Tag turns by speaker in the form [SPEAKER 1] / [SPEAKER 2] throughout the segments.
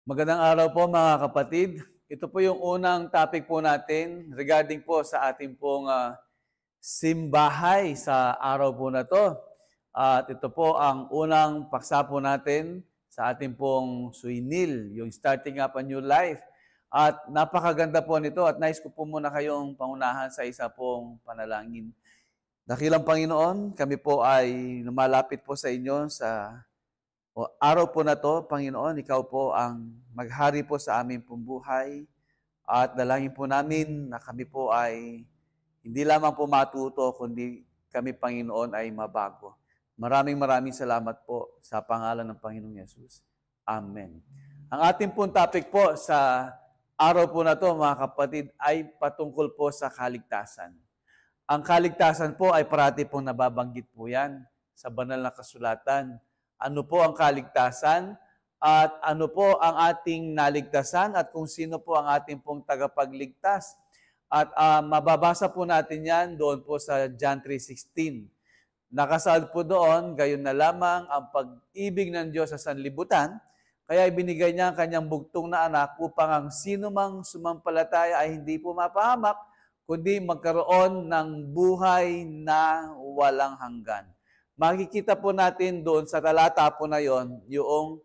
[SPEAKER 1] Magandang araw po mga kapatid. Ito po yung unang topic po natin regarding po sa ating pong simbahay sa araw po na to. At ito po ang unang paksa po natin sa ating pong suinil, yung starting up a new life. At napakaganda po nito at nais ko po muna kayong pangunahan sa isa pong panalangin. Dakilang Panginoon, kami po ay lumalapit po sa inyo sa araw po na to, Panginoon, ikaw po ang maghari po sa aming pong buhay at dalangin po namin na kami po ay hindi lamang po matuto, kundi kami, Panginoon, ay mabago. Maraming salamat po sa pangalan ng Panginoong Yesus. Amen. Ang ating pong topic po sa araw po na to, mga kapatid, ay patungkol po sa kaligtasan. Ang kaligtasan po ay parati pong nababanggit po yan sa banal na kasulatan. Ano po ang kaligtasan at ano po ang ating naligtasan at kung sino po ang ating pong tagapagligtas. At mababasa po natin yan doon po sa John 3:16. Nakasaad po doon, gayon na lamang ang pag-ibig ng Diyos sa sanlibutan, kaya ibinigay niya ang kanyang bugtong na anak upang ang sino mang sumampalataya ay hindi po mapahamak, kundi magkaroon ng buhay na walang hanggan. Makikita po natin doon sa talata po na yon yung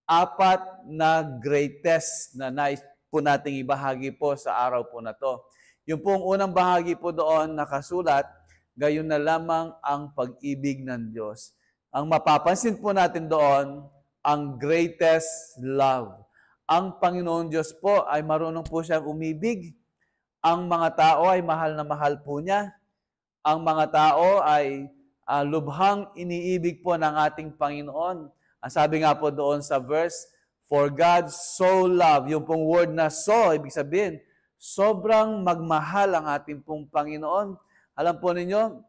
[SPEAKER 1] apat na greatest na nais po nating ibahagi po sa araw po na to. Yung pong unang bahagi po doon nakasulat, gayon na lamang ang pag-ibig ng Diyos. Ang mapapansin po natin doon, ang greatest love. Ang Panginoon Diyos po ay marunong po siyang umibig. Ang mga tao ay mahal na mahal po niya. Ang mga tao ay lubhang iniibig po ng ating Panginoon. Ang sabi nga po doon sa verse, for God so loved, yung pong word na so, ibig sabihin, sobrang magmahal ang ating pong Panginoon. Alam po ninyo,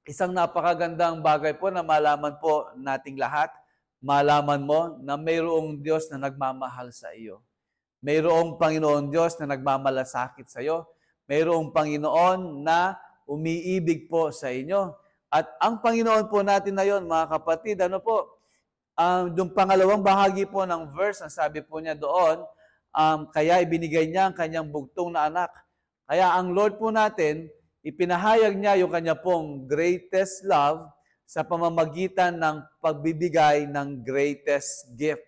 [SPEAKER 1] isang napakagandang bagay po na malaman po nating lahat, malaman mo na mayroong Diyos na nagmamahal sa iyo. Mayroong Panginoon Diyos na nagmamalasakit sa iyo. Mayroong Panginoon na umiibig po sa inyo. At ang Panginoon po natin na yon, mga kapatid, ano po, yung pangalawang bahagi po ng verse, ang sabi po niya doon, kaya ibinigay niya ang kanyang bugtong na anak. Kaya ang Lord po natin, ipinahayag niya yung kanya pong greatest love sa pamamagitan ng pagbibigay ng greatest gift.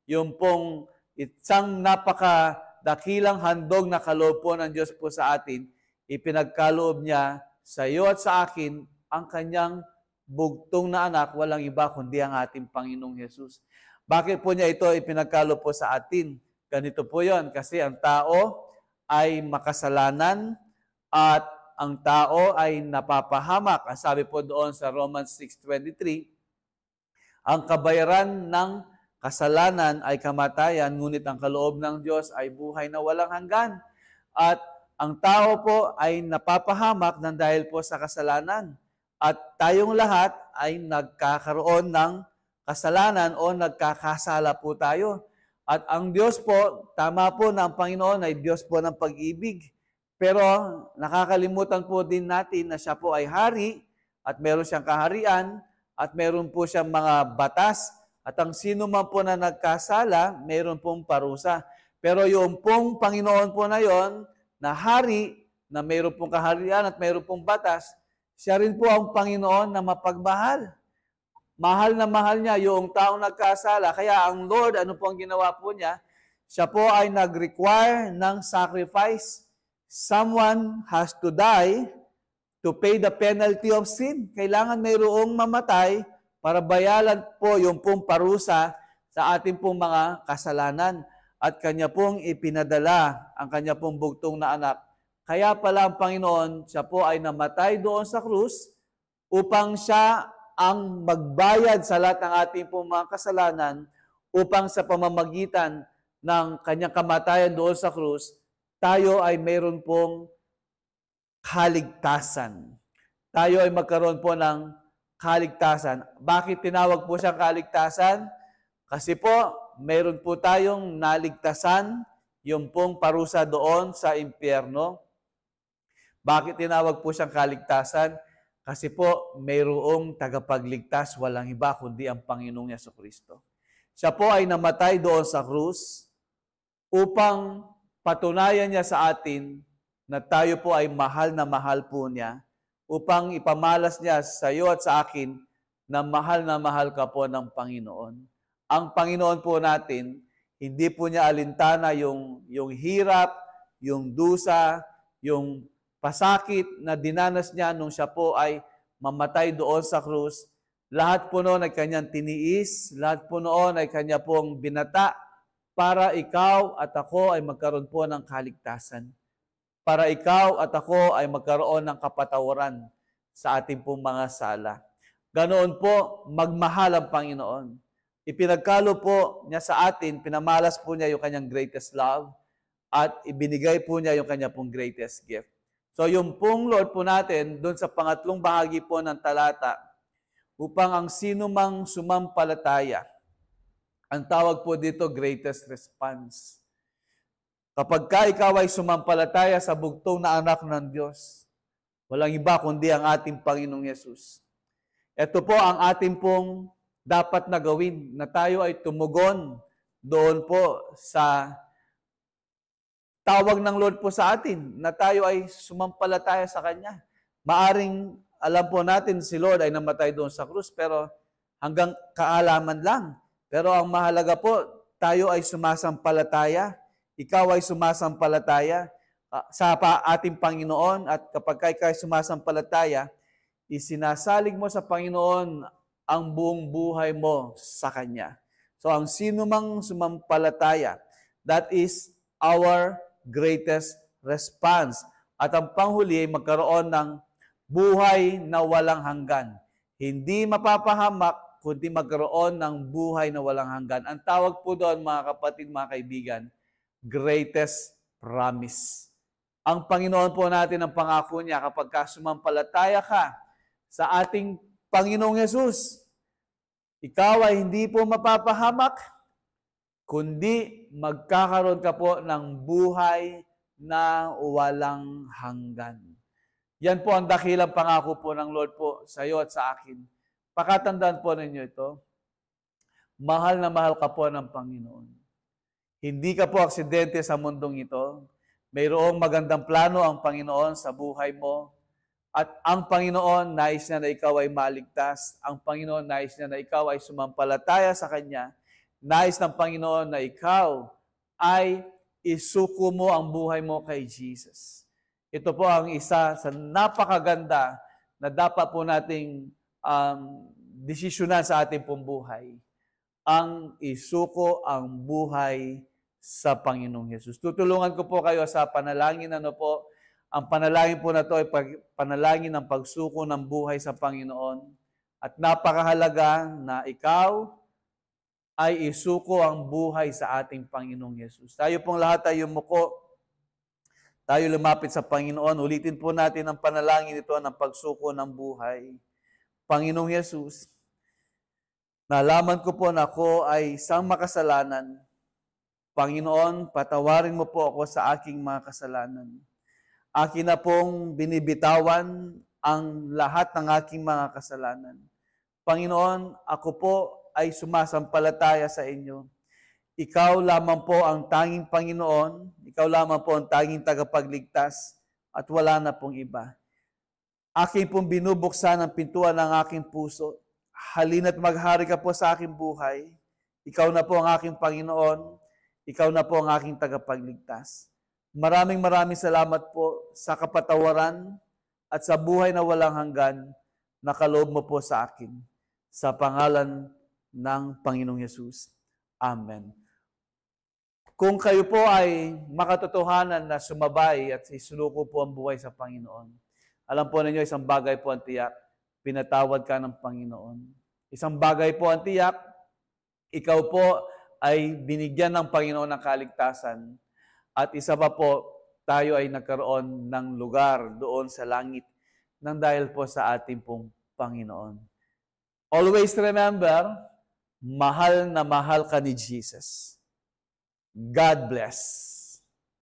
[SPEAKER 1] Yung pong isang napakadakilang handog na kaloob po ng Diyos po sa atin, ipinagkaloob niya sa iyo at sa akin ang kanyang bugtong na anak, walang iba kundi ang ating Panginoong Yesus. Bakit po niya ito ipinagkaloob po sa atin? Ganito po yon, kasi ang tao ay makasalanan at ang tao ay napapahamak. Ang sabi po doon sa Romans 6:23, ang kabayaran ng kasalanan ay kamatayan, ngunit ang kaloob ng Diyos ay buhay na walang hanggan. At ang tao po ay napapahamak ng dahil po sa kasalanan. At tayong lahat ay nagkakaroon ng kasalanan o nagkakasala po tayo. At ang Diyos po, tama po na ang Panginoon ay Diyos po ng pag-ibig. Pero nakakalimutan po din natin na siya po ay hari at meron siyang kaharian at meron po siyang mga batas. At ang sino man po na nagkasala, meron pong parusa. Pero yung pong Panginoon po na yon, na hari, na meron pong kaharian at meron pong batas, siya rin po ang Panginoon na mapagmahal. Mahal na mahal niya yung taong nagkasala. Kaya ang Lord, ano po ang ginawa po niya? Siya po ay nag-require ng sacrifice. Someone has to die to pay the penalty of sin. Kailangan mayroong mamatay para bayaran po yung pong parusa sa ating pong mga kasalanan. At kanya pong ipinadala ang kanya pong bugtong na anak. Kaya pala ang Panginoon, siya po ay namatay doon sa krus upang siya ang magbayad sa lahat ng ating pong mga kasalanan upang sa pamamagitan ng kanyang kamatayan doon sa krus, tayo ay mayroon pong kaligtasan. Tayo ay magkaroon po ng kaligtasan. Bakit tinawag po siyang kaligtasan? Kasi po, mayroon po tayong naligtasan, yung pong parusa doon sa impyerno. Bakit tinawag po siyang kaligtasan? Kasi po, mayroong tagapagligtas, walang iba kundi ang Panginoong Yesukristo. Siya po ay namatay doon sa krus upang patunayan niya sa atin na tayo po ay mahal na mahal po niya, upang ipamalas niya sa iyo at sa akin na mahal ka po ng Panginoon. Ang Panginoon po natin, hindi po niya alintana yung hirap, yung dusa, yung pasakit na dinanas niya nung siya po ay mamatay doon sa krus. Lahat po noon ay kanyang tiniis, lahat po noon ay kanya pong binata para ikaw at ako ay magkaroon po ng kaligtasan. Para ikaw at ako ay magkaroon ng kapatawaran sa ating pong mga sala. Ganoon po, magmahal ang Panginoon. Ipinagkalo po niya sa atin, pinamalas po niya yung kanyang greatest love at ibinigay po niya yung kanyang pong greatest gift. So yung pong Lord po natin, doon sa pangatlong bahagi po ng talata, upang ang sino mang sumampalataya, ang tawag po dito, greatest response. Kapag ikaw ay sumampalataya sa bugtong na anak ng Diyos, walang iba kundi ang ating Panginoong Yesus. Ito po ang ating pong dapat na gawin, na tayo ay tumugon doon po sa tawag ng Lord po sa atin, na tayo ay sumampalataya sa Kanya. Maaring alam po natin si Lord ay namatay doon sa krus, pero hanggang kaalaman lang. Pero ang mahalaga po, tayo ay sumasampalataya. Ikaw ay sumasampalataya sa ating Panginoon, at kapag ikaw ay sumasampalataya, isinasalig mo sa Panginoon ang buong buhay mo sa Kanya. So ang sino mang sumampalataya, that is our greatest response. At ang panghuli ay magkaroon ng buhay na walang hanggan. Hindi mapapahamak, kundi magkaroon ng buhay na walang hanggan. Ang tawag po doon, mga kapatid, mga kaibigan, greatest promise. Ang Panginoon po natin, ang pangako niya, kapag sumampalataya ka sa ating Panginoong Yesus, ikaw ay hindi po mapapahamak, kundi magkakaroon ka po ng buhay na walang hanggan. Yan po ang dakilang pangako po ng Lord po sa iyo at sa akin. Pakatandaan po ninyo ito, mahal na mahal ka po ng Panginoon. Hindi ka po aksidente sa mundong ito. Mayroong magandang plano ang Panginoon sa buhay mo. At ang Panginoon, nais niya na ikaw ay maligtas. Ang Panginoon, nais niya na ikaw ay sumampalataya sa Kanya. Nais ng Panginoon na ikaw ay isuko mo ang buhay mo kay Jesus. Ito po ang isa sa napakaganda na dapat po nating desisyonan sa ating pong buhay. Ang isuko ang buhay sa Panginoong Yesus. Tutulungan ko po kayo sa panalangin. Ang panalangin po na ito ay panalangin ng pagsuko ng buhay sa Panginoon. At napakahalaga na ikaw ay isuko ang buhay sa ating Panginoong Yesus. Tayo pong lahat ay yumuko. Tayo lumapit sa Panginoon. Ulitin po natin ang panalangin ito ng pagsuko ng buhay. Panginoong Yesus, nalaman ko po na ako ay isang makasalanan. Panginoon, patawarin mo po ako sa aking mga kasalanan. Akin na pong binibitawan ang lahat ng aking mga kasalanan. Panginoon, ako po ay sumasampalataya sa inyo. Ikaw lamang po ang tanging Panginoon, ikaw lamang po ang tanging tagapagligtas, at wala na pong iba. Aking pong binubuksan ang pintuan ng aking puso. Halina't maghari ka po sa aking buhay. Ikaw na po ang aking Panginoon. Ikaw na po ang aking tagapagligtas. Maraming salamat po sa kapatawaran at sa buhay na walang hanggan na kaloob mo po sa akin. Sa pangalan ng Panginoong Yesus. Amen. Kung kayo po ay makatotohanan na sumabay at isinuko po ang buhay sa Panginoon, alam po ninyo, isang bagay po ang tiyak, pinatawad ka ng Panginoon. Isang bagay po ang tiyak, ikaw po ay binigyan ng Panginoon ng kaligtasan. At isa pa po, tayo ay nagkaroon ng lugar doon sa langit nang dahil po sa ating pong Panginoon. Always remember, mahal na mahal ka ni Jesus. God bless.